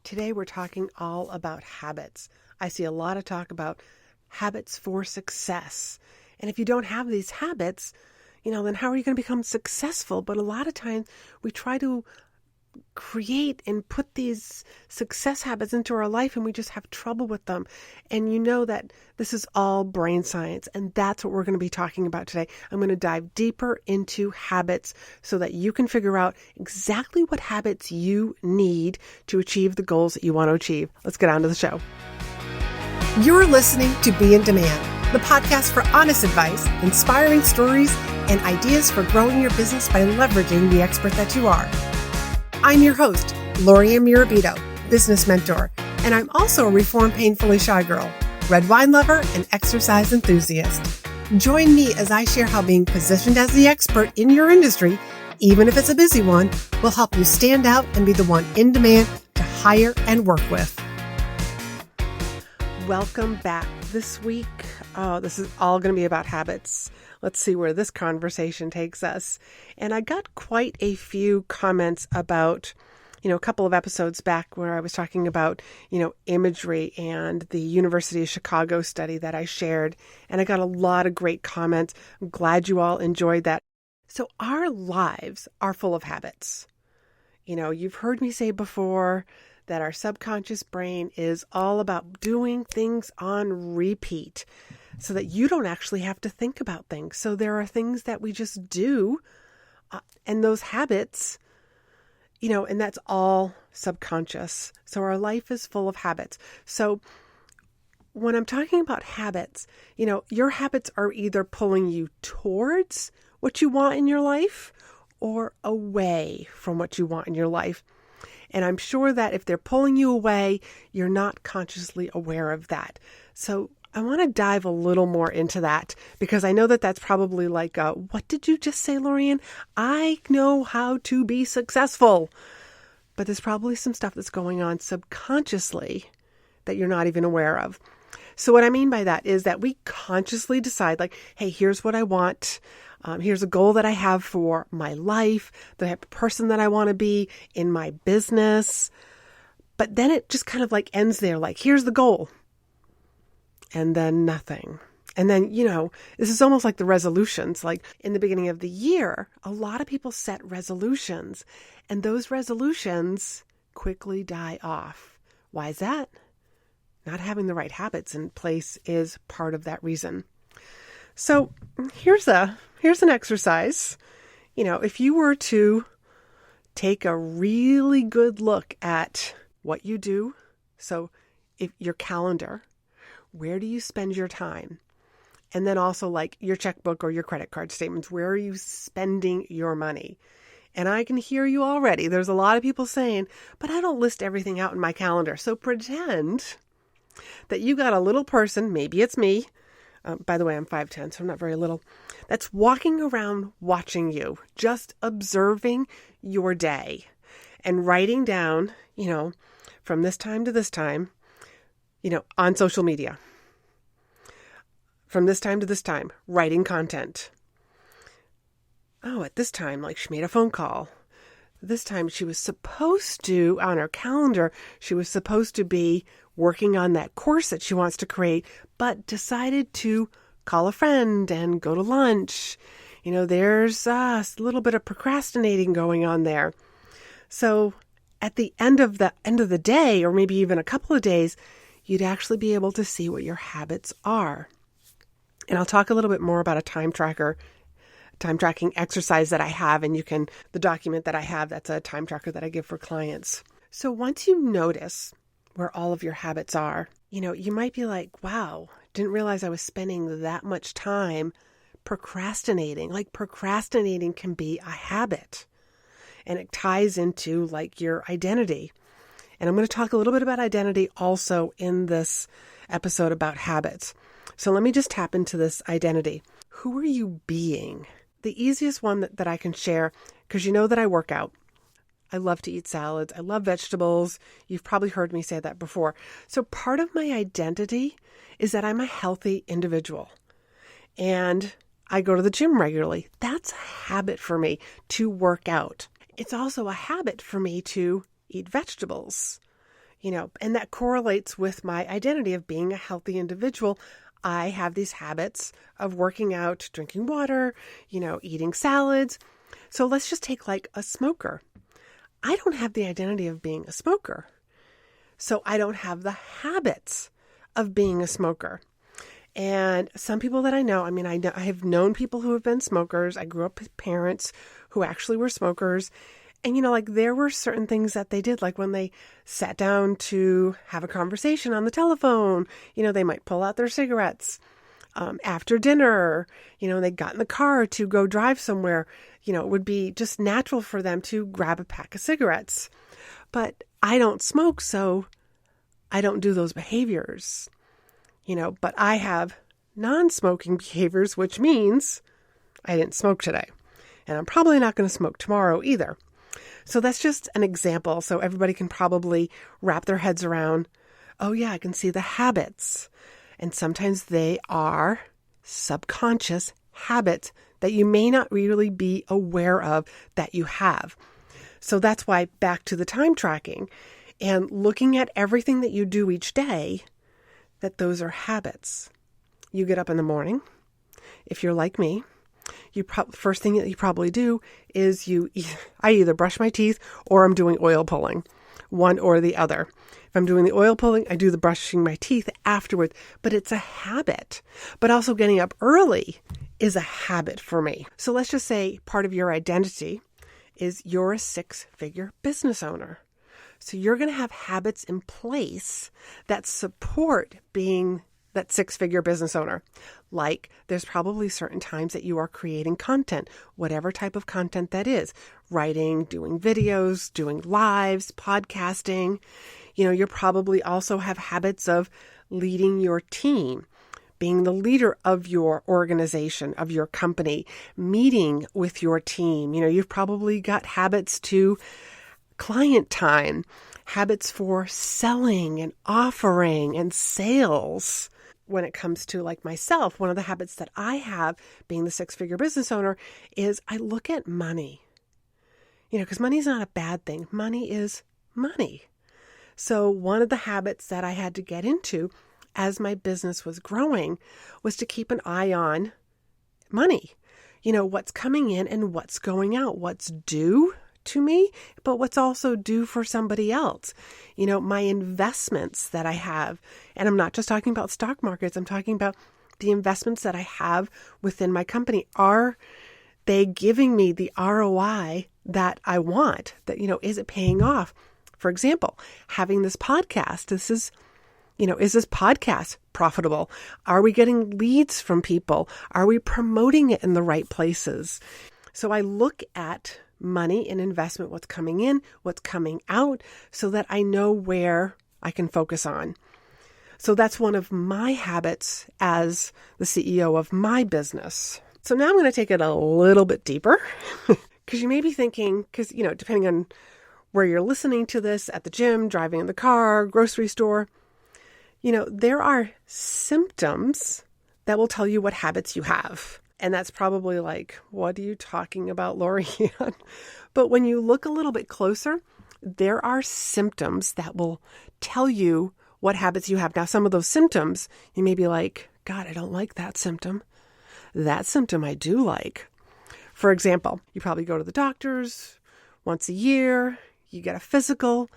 Today we're talking all about habits. I see a lot of talk about habits for success. And if you don't have these habits, then how are you going to become successful? But a lot of times we try to create and put these success habits into our life and we just have trouble with them. And you know that this is all brain science, and that's what we're going to be talking about today. I'm going to dive deeper into habits so that you can figure out exactly what habits you need to achieve the goals that you want to achieve. Let's get on to the show. You're listening to Be in Demand, the podcast for honest advice, inspiring stories, and ideas for growing your business by leveraging the expert that you are. I'm your host, Laurie-Ann, business mentor, and I'm also a reformed painfully shy girl, red wine lover, and exercise enthusiast. Join me as I share how being positioned as the expert in your industry, even if it's a busy one, will help you stand out and be the one in demand to hire and work with. Welcome back. This week, this is all going to be about habits. Let's see where this conversation takes us. And I got quite a few comments about, a couple of episodes back where I was talking about, imagery and the University of Chicago study that I shared. And I got a lot of great comments. I'm glad you all enjoyed that. So our lives are full of habits. You've heard me say before that our subconscious brain is all about doing things on repeat so that you don't actually have to think about things. So there are things that we just do, and those habits, and that's all subconscious. So our life is full of habits. So when I'm talking about habits, your habits are either pulling you towards what you want in your life or away from what you want in your life. And I'm sure that if they're pulling you away, you're not consciously aware of that. So I want to dive a little more into that because I know that that's probably like, what did you just say, Laurie-Ann? I know how to be successful. But there's probably some stuff that's going on subconsciously that you're not even aware of. So what I mean by that is that we consciously decide like, hey, here's what I want. Here's a goal that I have for my life, the type of person that I want to be in my business. But then it just kind of like ends there, like, here's the goal. And then nothing. And then, this is almost like the resolutions. Like in the beginning of the year, a lot of people set resolutions, and those resolutions quickly die off. Why is that? Not having the right habits in place is part of that reason. So here's an exercise. If you were to take a really good look at what you do, so if your calendar, where do you spend your time? And then also like your checkbook or your credit card statements, where are you spending your money? And I can hear you already. There's a lot of people saying, but I don't list everything out in my calendar. So pretend that you got a little person, maybe it's me. By the way, I'm 5'10", so I'm not very little. That's walking around watching you, just observing your day and writing down, from this time to this time, on social media. From this time to this time, writing content. Oh, at this time, like she made a phone call. This time she was supposed to, on her calendar, she was supposed to be working on that course that she wants to create, but decided to call a friend and go to lunch. There's a little bit of procrastinating going on there. So at the end of the day, or maybe even a couple of days, you'd actually be able to see what your habits are. And I'll talk a little bit more about a time tracking exercise that I have, and the document that I have, that's a time tracker that I give for clients. So once you notice where all of your habits are, you might be like, wow, didn't realize I was spending that much time procrastinating. Like procrastinating can be a habit, and it ties into like your identity. And I'm going to talk a little bit about identity also in this episode about habits. So let me just tap into this identity. Who are you being? The easiest one that I can share, because you know that I work out. I love to eat salads. I love vegetables. You've probably heard me say that before. So part of my identity is that I'm a healthy individual. And I go to the gym regularly. That's a habit for me to work out. It's also a habit for me to eat vegetables. And that correlates with my identity of being a healthy individual. I have these habits of working out, drinking water, eating salads. So let's just take like a smoker. I don't have the identity of being a smoker. So I don't have the habits of being a smoker. And some people that I know, I have known people who have been smokers. I grew up with parents who actually were smokers. And, there were certain things that they did, like when they sat down to have a conversation on the telephone, they might pull out their cigarettes. After dinner, they got in the car to go drive somewhere, it would be just natural for them to grab a pack of cigarettes. But I don't smoke, so I don't do those behaviors. But I have non-smoking behaviors, which means I didn't smoke today. And I'm probably not going to smoke tomorrow either. So that's just an example. So everybody can probably wrap their heads around, oh yeah, I can see the habits. And sometimes they are subconscious habits that you may not really be aware of that you have. So that's why back to the time tracking and looking at everything that you do each day, that those are habits. You get up in the morning. If you're like me, first thing that you probably do is I either brush my teeth or I'm doing oil pulling, one or the other. If I'm doing the oil pulling, I do the brushing my teeth afterwards, but it's a habit. But also getting up early is a habit for me. So let's just say part of your identity is you're a 6-figure business owner. So you're going to have habits in place that support being that 6-figure business owner. Like there's probably certain times that you are creating content, whatever type of content that is, writing, doing videos, doing lives, podcasting. You probably also have habits of leading your team, being the leader of your organization, of your company, meeting with your team. You've probably got habits to client time, habits for selling and offering and sales. When it comes to like myself, one of the habits that I have being the 6-figure business owner is I look at money, because money is not a bad thing. Money is money. So one of the habits that I had to get into as my business was growing was to keep an eye on money, what's coming in and what's going out, what's due to me, but what's also due for somebody else. My investments that I have, and I'm not just talking about stock markets, I'm talking about the investments that I have within my company. Are they giving me the ROI that I want? That, is it paying off? For example, having this podcast, is this podcast profitable? Are we getting leads from people? Are we promoting it in the right places? So I look at money and investment, what's coming in, what's coming out, so that I know where I can focus on. So that's one of my habits as the CEO of my business. So now I'm going to take it a little bit deeper because you may be thinking, depending on where you're listening to this, at the gym, driving in the car, grocery store, there are symptoms that will tell you what habits you have. And that's probably like, what are you talking about, Laurie-Ann? But when you look a little bit closer, there are symptoms that will tell you what habits you have. Now, some of those symptoms, you may be like, God, I don't like that symptom. That symptom I do like. For example, you probably go to the doctors once a year, you get a physical,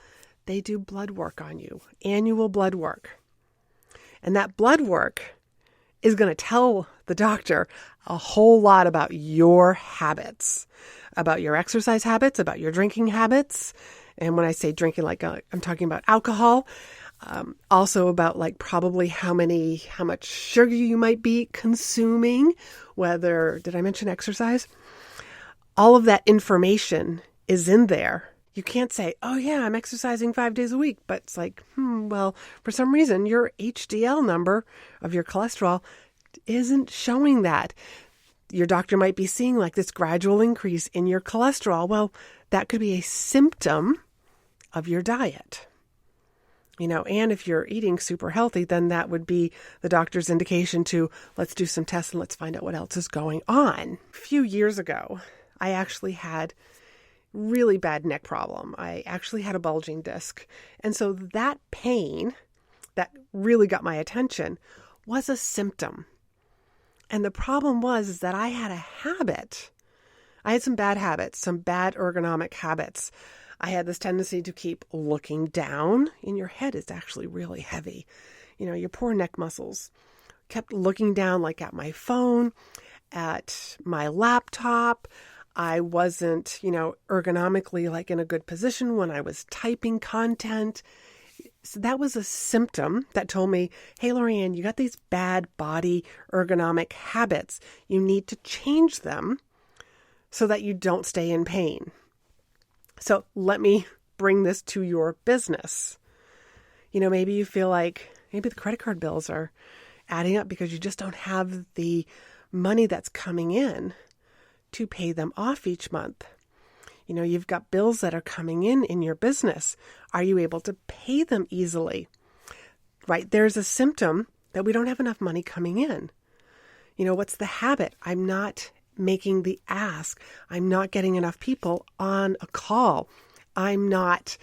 they do blood work on you, annual blood work. And that blood work is going to tell the doctor a whole lot about your habits, about your exercise habits, about your drinking habits. And when I say drinking, I'm talking about alcohol, also about probably how much sugar you might be consuming, did I mention exercise? All of that information is in there. You can't say, oh yeah, I'm exercising 5 days a week, but it's like, well, for some reason, your HDL number of your cholesterol isn't showing that. Your doctor might be seeing this gradual increase in your cholesterol. Well, that could be a symptom of your diet. And if you're eating super healthy, then that would be the doctor's indication to let's do some tests and let's find out what else is going on. A few years ago, I actually had really bad neck problem. I actually had a bulging disc. And so that pain that really got my attention was a symptom. And the problem was that I had a habit. I had some bad habits, some bad ergonomic habits. I had this tendency to keep looking down, and your head is actually really heavy. Your poor neck muscles. Kept looking down like at my phone, at my laptop. I wasn't, ergonomically like in a good position when I was typing content. So that was a symptom that told me, hey, Laurie-Ann, you got these bad body ergonomic habits. You need to change them so that you don't stay in pain. So let me bring this to your business. Maybe you feel like maybe the credit card bills are adding up because you just don't have the money that's coming in to pay them off each month. You've got bills that are coming in your business. Are you able to pay them easily? Right? There's a symptom that we don't have enough money coming in. What's the habit? I'm not making the ask. I'm not getting enough people on a call. I'm not,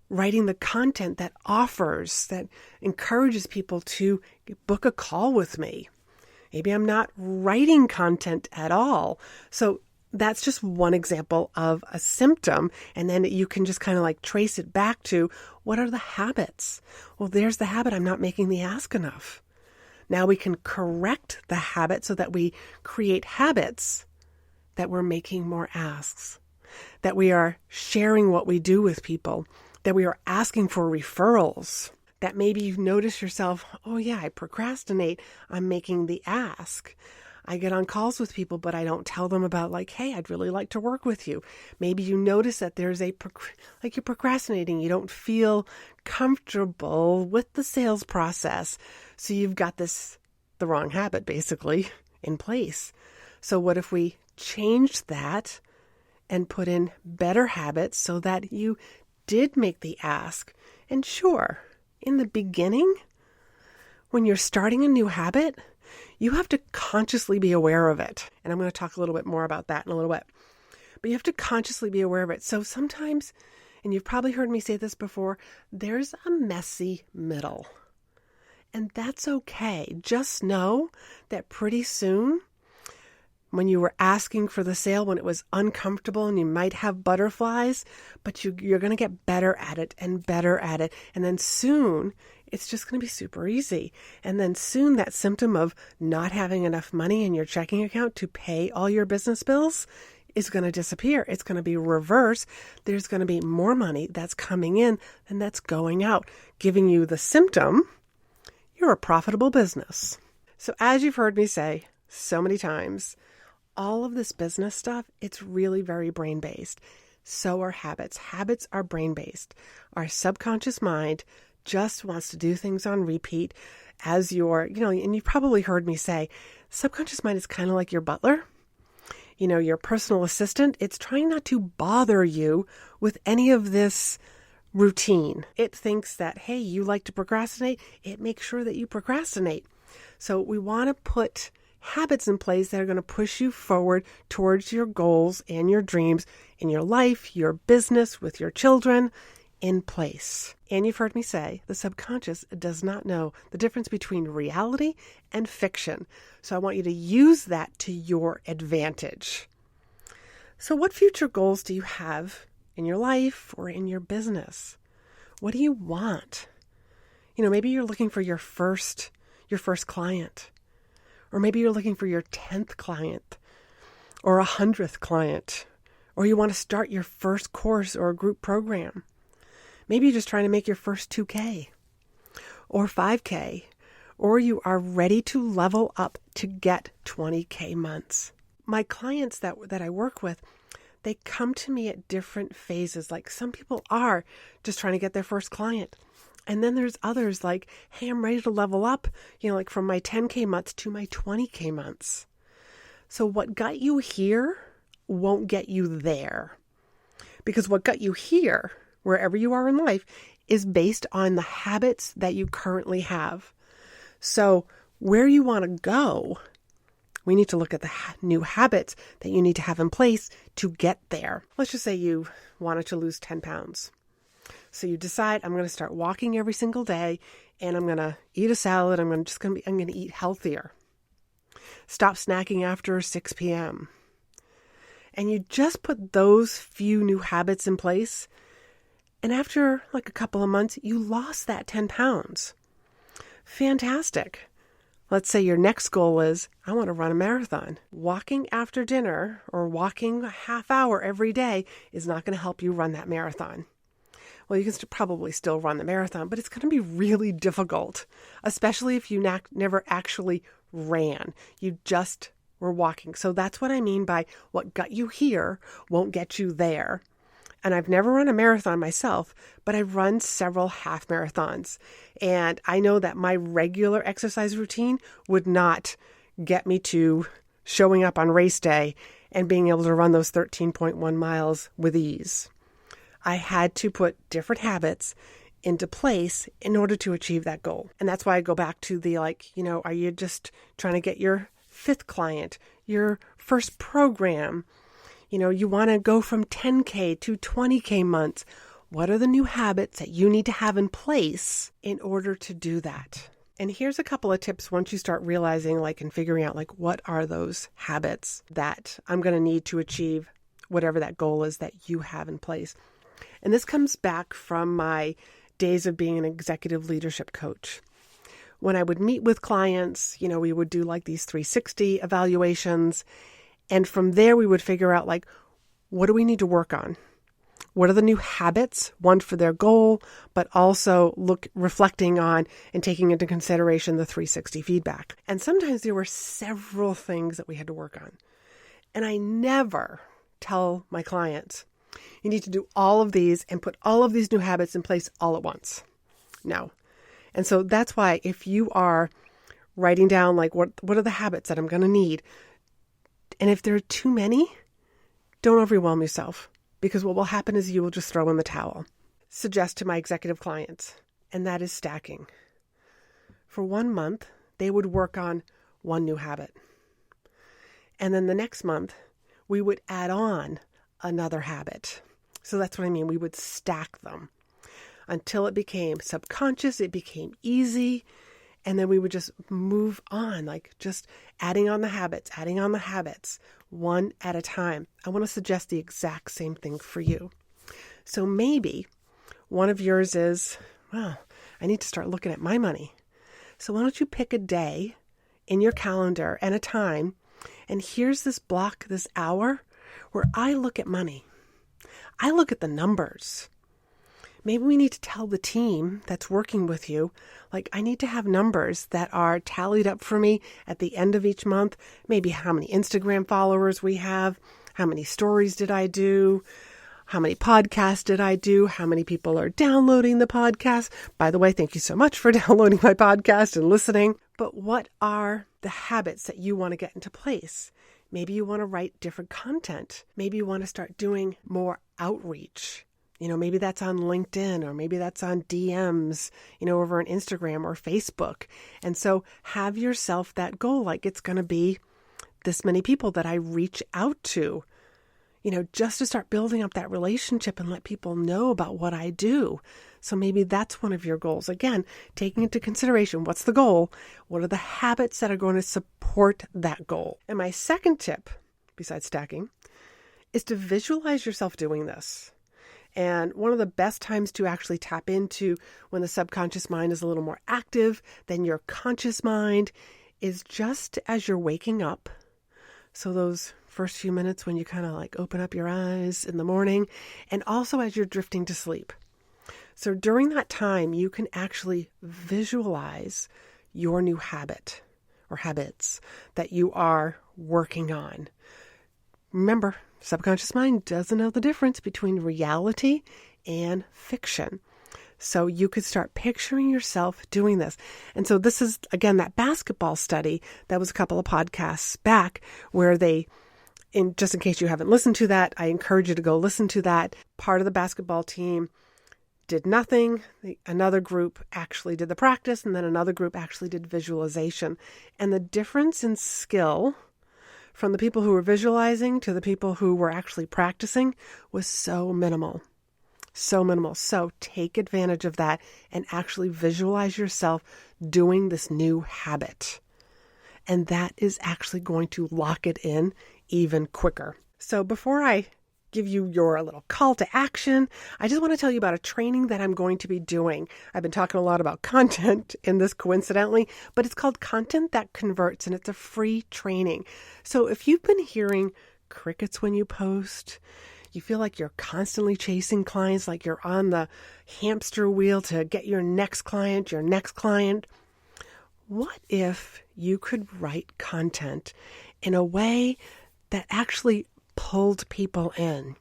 writing the content that offers, that encourages people to book a call with me. Maybe I'm not writing content at all. So that's just one example of a symptom. And then you can just kind of like trace it back to what are the habits? Well, there's the habit. I'm not making the ask enough. Now we can correct the habit so that we create habits that we're making more asks, that we are sharing what we do with people, that we are asking for referrals, that maybe you notice yourself, oh yeah, I procrastinate. I'm making the ask. I get on calls with people, but I don't tell them about like, hey, I'd really like to work with you. Maybe you notice that there's like you're procrastinating. You don't feel comfortable with the sales process. So you've got the wrong habit basically in place. So what if we change that and put in better habits so that you did make the ask? And sure, in the beginning, when you're starting a new habit, you have to consciously be aware of it. And I'm going to talk a little bit more about that in a little bit. But you have to consciously be aware of it. So sometimes, and you've probably heard me say this before, there's a messy middle. And that's okay. Just know that pretty soon, when you were asking for the sale, when it was uncomfortable and you might have butterflies, but you're going to get better at it and better at it. And then soon, it's just going to be super easy. And then soon that symptom of not having enough money in your checking account to pay all your business bills is going to disappear. It's going to be reverse. There's going to be more money that's coming in than that's going out, giving you the symptom you're a profitable business. So as you've heard me say so many times, all of this business stuff, it's really very brain-based. So are habits. Habits are brain-based. Our subconscious mind just wants to do things on repeat as and you've probably heard me say, subconscious mind is kind of like your butler, your personal assistant. It's trying not to bother you with any of this routine. It thinks that, hey, you like to procrastinate. It makes sure that you procrastinate. So we want to put habits in place that are going to push you forward towards your goals and your dreams in your life, your business, with your children, in place. And you've heard me say the subconscious does not know the difference between reality and fiction. So I want you to use that to your advantage. So what future goals do you have in your life or in your business? What do you want? Maybe you're looking for your first client, or maybe you're looking for your 10th client or 100th client, or you want to start your first course or a group program. Maybe you're just trying to make your first 2K or 5K, or you are ready to level up to get 20K months. My clients that I work with, they come to me at different phases. Like some people are just trying to get their first client. And then there's others like, hey, I'm ready to level up, like from my 10K months to my 20K months. So what got you here won't get you there. Because what got you here, wherever you are in life, is based on the habits that you currently have. So where you want to go We need to look at the new habits that you need to have in place to get there. Let's just say you wanted to lose 10 pounds. So you decide, I'm going to start walking every single day and I'm going to eat a salad. I'm going to eat healthier. Stop snacking after 6 p.m. And you just put those few new habits in place. And after like a couple of months, you lost that 10 pounds. Fantastic. Let's say your next goal is, I want to run a marathon. Walking after dinner or walking a half hour every day is not going to help you run that marathon. Well, you can probably still run the marathon, but it's going to be really difficult, especially if you never actually ran. You just were walking. So that's what I mean by what got you here won't get you there. And I've never run a marathon myself, but I've run several half marathons. And I know that my regular exercise routine would not get me to showing up on race day and being able to run those 13.1 miles with ease. I had to put different habits into place in order to achieve that goal. And that's why I go back to the are you just trying to get your 5th client, your first program? You want to go from 10K to 20K months. What are the new habits that you need to have in place in order to do that? And here's a couple of tips once you start realizing and figuring out what are those habits that I'm going to need to achieve whatever that goal is that you have in place. And this comes back from my days of being an executive leadership coach. When I would meet with clients, we would do these 360 evaluations. And from there, we would figure out what do we need to work on? What are the new habits, one for their goal, but also reflecting on and taking into consideration the 360 feedback. And sometimes there were several things that we had to work on. And I never tell my clients, you need to do all of these and put all of these new habits in place all at once. No. And so that's why if you are writing down what are the habits that I'm going to need, and if there are too many, don't overwhelm yourself, because what will happen is you will just throw in the towel. Suggest to my executive clients, and that is stacking. For 1 month, they would work on one new habit. And then the next month, we would add on another habit. So that's what I mean. We would stack them until it became subconscious, it became easy. And then we would just move on, just adding on the habits, one at a time. I want to suggest the exact same thing for you. So maybe one of yours is, I need to start looking at my money. So why don't you pick a day in your calendar and a time, and here's this block, this hour, where I look at money. I look at the numbers. Maybe we need to tell the team that's working with you, I need to have numbers that are tallied up for me at the end of each month. Maybe how many Instagram followers we have, how many stories did I do, how many podcasts did I do, how many people are downloading the podcast. By the way, thank you so much for downloading my podcast and listening. But what are the habits that you want to get into place? Maybe you want to write different content. Maybe you want to start doing more outreach. Maybe that's on LinkedIn, or maybe that's on DMs, over on Instagram or Facebook. And so have yourself that goal, it's going to be this many people that I reach out to, just to start building up that relationship and let people know about what I do. So maybe that's one of your goals. Again, taking into consideration, what's the goal? What are the habits that are going to support that goal? And my second tip, besides stacking, is to visualize yourself doing this. And one of the best times to actually tap into when the subconscious mind is a little more active than your conscious mind is just as you're waking up. So those first few minutes when you kind of open up your eyes in the morning, and also as you're drifting to sleep. So during that time, you can actually visualize your new habit or habits that you are working on. Remember, subconscious mind doesn't know the difference between reality and fiction. So you could start picturing yourself doing this. And so this is, again, that basketball study that was a couple of podcasts back where just in case you haven't listened to that, I encourage you to go listen to that. Part of the basketball team did nothing. Another group actually did the practice, and then another group actually did visualization. And the difference in skill from the people who were visualizing to the people who were actually practicing was so minimal. So minimal. So take advantage of that and actually visualize yourself doing this new habit. And that is actually going to lock it in even quicker. So before I give you your little call to action, I just want to tell you about a training that I'm going to be doing. I've been talking a lot about content in this coincidentally, but it's called Content That Converts, and it's a free training. So if you've been hearing crickets when you post, you feel like you're constantly chasing clients, like you're on the hamster wheel to get your next client, what if you could write content in a way that actually pulled people in?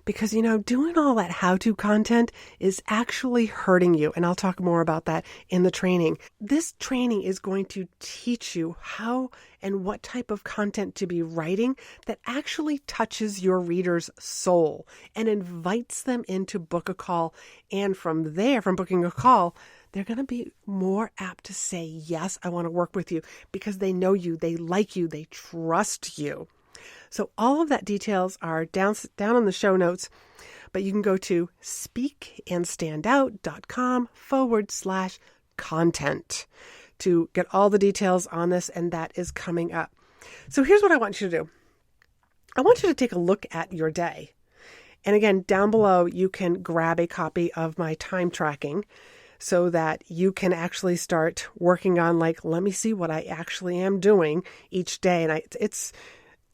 Because, doing all that how-to content is actually hurting you. And I'll talk more about that in the training. This training is going to teach you how and what type of content to be writing that actually touches your reader's soul and invites them in to book a call. And from there, from booking a call, they're going to be more apt to say, yes, I want to work with you because they know you, they like you, they trust you. So all of that details are down in the show notes, but you can go to speakandstandout.com/content to get all the details on this, and that is coming up. So here's what I want you to do. I want you to take a look at your day. And again, down below, you can grab a copy of my time tracking so that you can actually start working on let me see what I actually am doing each day. And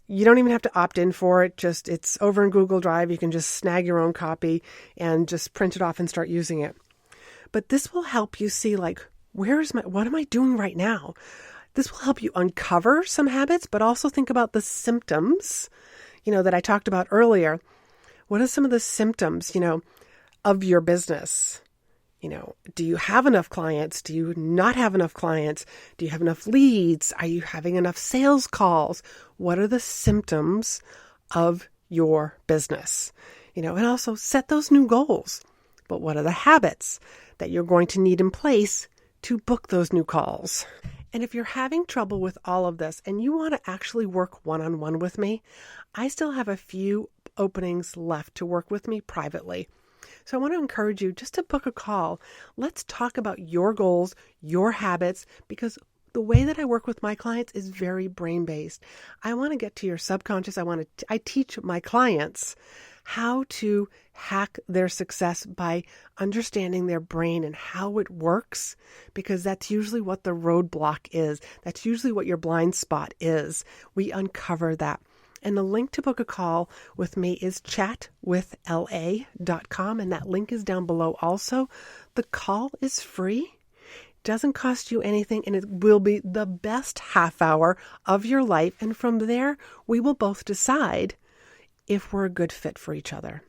you don't even have to opt in for it. It's over in Google Drive. You can just snag your own copy and just print it off and start using it. But this will help you see what am I doing right now? This will help you uncover some habits, but also think about the symptoms, that I talked about earlier. What are some of the symptoms, of your business? Do you have enough clients? Do you not have enough clients? Do you have enough leads? Are you having enough sales calls? What are the symptoms of your business? And also set those new goals. But what are the habits that you're going to need in place to book those new calls? And if you're having trouble with all of this and you want to actually work one-on-one with me, I still have a few openings left to work with me privately. So I want to encourage you just to book a call. Let's talk about your goals, your habits, because the way that I work with my clients is very brain-based. I want to get to your subconscious. I teach my clients how to hack their success by understanding their brain and how it works, because that's usually what the roadblock is. That's usually what your blind spot is. We uncover that. And the link to book a call with me is chatwithla.com, and that link is down below also. The call is free, doesn't cost you anything, and it will be the best half hour of your life. And from there, we will both decide if we're a good fit for each other.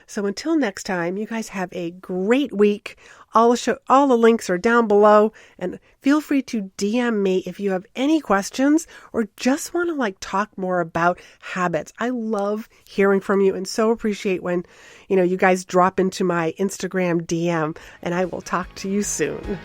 So until next time, you guys have a great week. All the links are down below, and feel free to DM me if you have any questions or just want to talk more about habits. I love hearing from you and so appreciate when, you guys drop into my Instagram DM, and I will talk to you soon.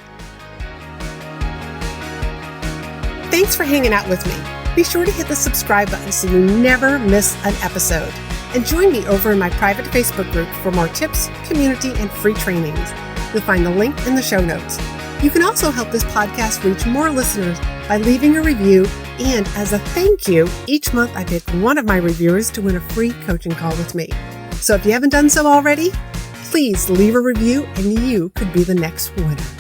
Thanks for hanging out with me. Be sure to hit the subscribe button so you never miss an episode. And join me over in my private Facebook group for more tips, community, and free trainings. You'll find the link in the show notes. You can also help this podcast reach more listeners by leaving a review. And as a thank you, each month I pick one of my reviewers to win a free coaching call with me. So if you haven't done so already, please leave a review and you could be the next winner.